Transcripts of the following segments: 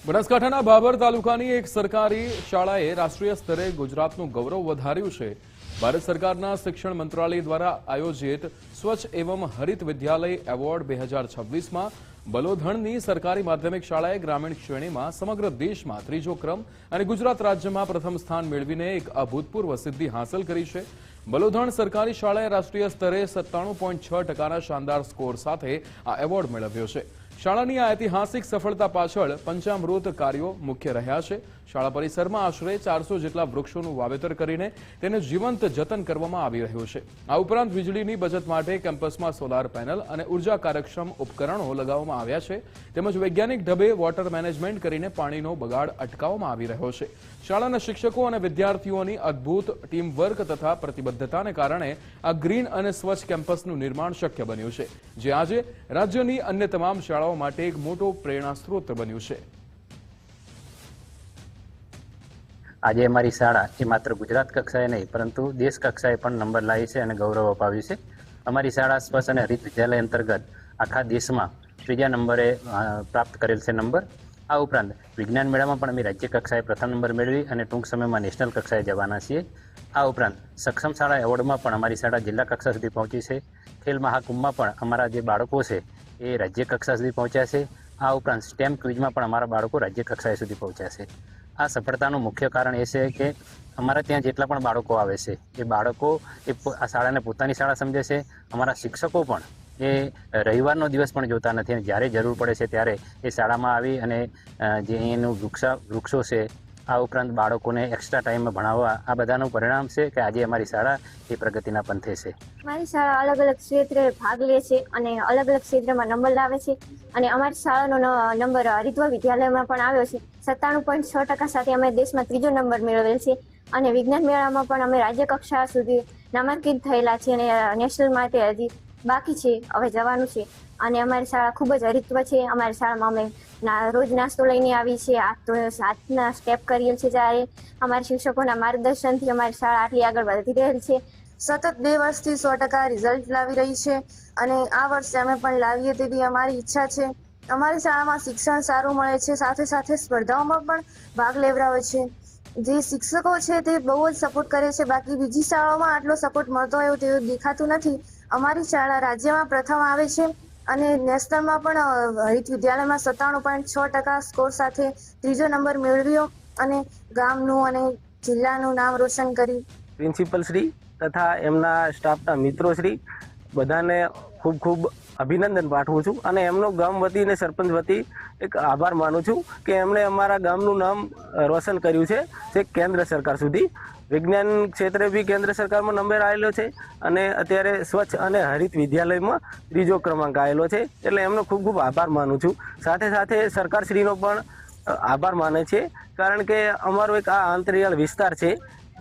બનાસકાંઠાના બાબર તાલુકાની એક સરકારી શાળાએ રાષ્ટ્રીય સ્તરે ગુજરાતનું ગૌરવ વધાર્યું છે। ભારત સરકારના શિક્ષણ મંત્રાલય દ્વારા આયોજિત સ્વચ્છ એવં હરિત વિદ્યાલય એવોર્ડ 2026માં બલોધણની સરકારી માધ્યમિક શાળાએ ગ્રામીણ શ્રેણીમાં સમગ્ર દેશમાં ત્રીજો ક્રમ અને ગુજરાત રાજ્યમાં પ્રથમ સ્થાન મેળવીને એક અભૂતપૂર્વ સિદ્ધિ હાંસલ કરી છે। બલોધણ સરકારી શાળાએ રાષ્ટ્રીય સ્તરે 97.6%ના શાનદાર સ્કોર સાથે આ એવોર્ડ મેળવ્યો છે। શાળાની આ ઐતિહાસિક સફળતા પાછળ પંચામૃત કાર્યો મુખ્ય રહ્યા છે। શાળા પરિસરમાં આશરે 400 જેટલા વૃક્ષોનું વાવેતર કરીને તેને જીવંત જતન કરવામાં આવી રહ્યું છે। આ ઉપરાંત વીજળીની બચત માટે કેમ્પસમાં સોલાર પેનલ અને ઉર્જા કાર્યક્ષમ ઉપકરણો લગાવવામાં આવ્યા છે, તેમજ વૈજ્ઞાનિક ઢબે વોટર મેનેજમેન્ટ કરીને પાણીનો બગાડ અટકાવવામાં આવી રહ્યો છે। શાળાના શિક્ષકો અને વિદ્યાર્થીઓની અદ્ભુત ટીમ વર્ક તથા પ્રતિબદ્ધતાને કારણે આ ગ્રીન અને સ્વચ્છ કેમ્પસનું નિર્માણ શક્ય બન્યું છે, જે આજે રાજ્યની અન્ય તમામ શાળાઓ માટે એક મોટો પ્રેરણા સ્ત્રોત બન્યું છે। આજે અમારી શાળા એ માત્ર ગુજરાત કક્ષાએ નહીં પરંતુ દેશ કક્ષાએ પણ નંબર લાવી છે અને ગૌરવ અપાવ્યું છે। અમારી શાળા સ્વચ્છ અને હરિત વિદ્યાલય અંતર્ગત આખા દેશમાં ત્રીજા નંબરે પ્રાપ્ત કરેલ છે નંબર। આ ઉપરાંત વિજ્ઞાન મેળામાં પણ અમે રાજ્ય કક્ષાએ પ્રથમ નંબર મેળવી અને ટૂંક સમયમાં નેશનલ કક્ષાએ જવાના છીએ। આ ઉપરાંત સક્ષમ શાળા એવોર્ડમાં પણ અમારી શાળા જિલ્લા કક્ષા સુધી પહોંચી છે। ખેલ મહાકુંભમાં પણ અમારા જે બાળકો છે એ રાજ્ય કક્ષા સુધી પહોંચ્યા છે। આ ઉપરાંત સ્ટેમ ક્વિઝમાં પણ અમારા બાળકો રાજ્ય કક્ષાએ સુધી પહોંચ્યા છે। આ સફળતાનું મુખ્ય કારણ એ છે કે અમારા ત્યાં જેટલા પણ બાળકો આવે છે એ બાળકો આ શાળાને પોતાની શાળા સમજે છે। અમારા શિક્ષકો પણ એ રવિવારનો દિવસ પણ જોતા નથી અને જ્યારે જરૂર પડે છે ત્યારે એ શાળામાં આવી અને જે એનું વૃક્ષો છે, આ ઉપરાંત બાળકોને એક્સ્ટ્રા ટાઈમમાં ભણાવવા, આ બધાનું પરિણામ છે કે આજે અમારી શાળા એ પ્રગતિના પંથે છે। અમારી શાળા અલગ અલગ ક્ષેત્રે ભાગ લે છે અને અલગ અલગ ક્ષેત્રમાં નંબર લાવે છે અને અમારી શાળાનો નંબર હરિદ્વાર વિદ્યાલયમાં પણ આવ્યો છે। 97.6% સાથે અમે દેશમાં ત્રીજો નંબર મેળવેલ છે અને વિજ્ઞાન મેળામાં પણ અમે રાજ્ય કક્ષા સુધી નામાંકિત થયેલા છે અને નેશનલ માટે હજી બાકી છે, હવે જવાનું છે। અને અમારી શાળા ખૂબ જ હરિત્વ છે। અમારી શાળામાં અમે રોજ નાસ્તો લઈને આવી છે, હાથના સ્ટેપ કરીએ છીએ, જ્યારે અમારા શિક્ષકોના માર્ગદર્શનથી અમારી શાળા આટલી આગળ વધી રહેલ છે। સતત 2 વર્ષથી 100% રિઝલ્ટ લાવી રહી છે અને આ વર્ષે અમે પણ લાવીએ તેવી અમારી ઈચ્છા છે। અમારી શાળામાં શિક્ષણ સારું મળે છે, સાથે સાથે સ્પર્ધાઓમાં પણ ભાગ લેવડાવે છે। જે શિક્ષકો છે તે બહુ જ સપોર્ટ કરે છે, બાકી બીજી શાળાઓમાં આટલો સપોર્ટ મળતો હોય તેવું દેખાતું નથી। અમારી શાળા રાજ્યમાં પ્રથમ આવે છે અને નેશનલમાં પણ હરિત વિદ્યાલયમાં 97.6% સ્કોર સાથે ત્રીજો નંબર મેળવ્યો અને ગામનું અને જિલ્લાનું નામ રોશન કર્યું। પ્રિન્સિપલ શ્રી તથા એમના સ્ટાફના મિત્રો શ્રી બધાને ખૂબ ખૂબ અભિનંદન પાઠવું છું અને એમનો ગામ વતી અને સરપંચ વતી એક આભાર માનું છું કે એમણે અમારા ગામનું નામ રોશન કર્યું છે જે કેન્દ્ર સરકાર સુધી। વિજ્ઞાન ક્ષેત્રે બી કેન્દ્ર સરકારમાં નંબર આવેલો છે અને અત્યારે સ્વચ્છ અને હરિત વિદ્યાલયમાં ત્રીજો ક્રમાંક આવેલો છે, એટલે એમનો ખૂબ ખૂબ આભાર માનું છું। સાથે સાથે સરકારશ્રીનો પણ આભાર માને છે, કારણ કે અમારો એક આ આંતરિયાળ વિસ્તાર છે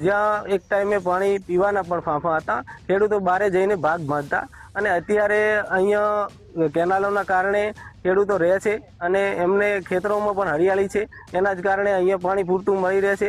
જ્યાં એક ટાઈમે પાણી પીવાના પણ ફાંફા હતા, ખેડૂતો બહાર જઈને ભાગ બાંધતા અને અત્યારે અહીંયા કેનાલોના કારણે ખેડૂતો રહે છે અને એમને ખેતરોમાં પણ હરિયાળી છે, એના જ કારણે અહીંયા પાણી પૂરતું મળી રહે છે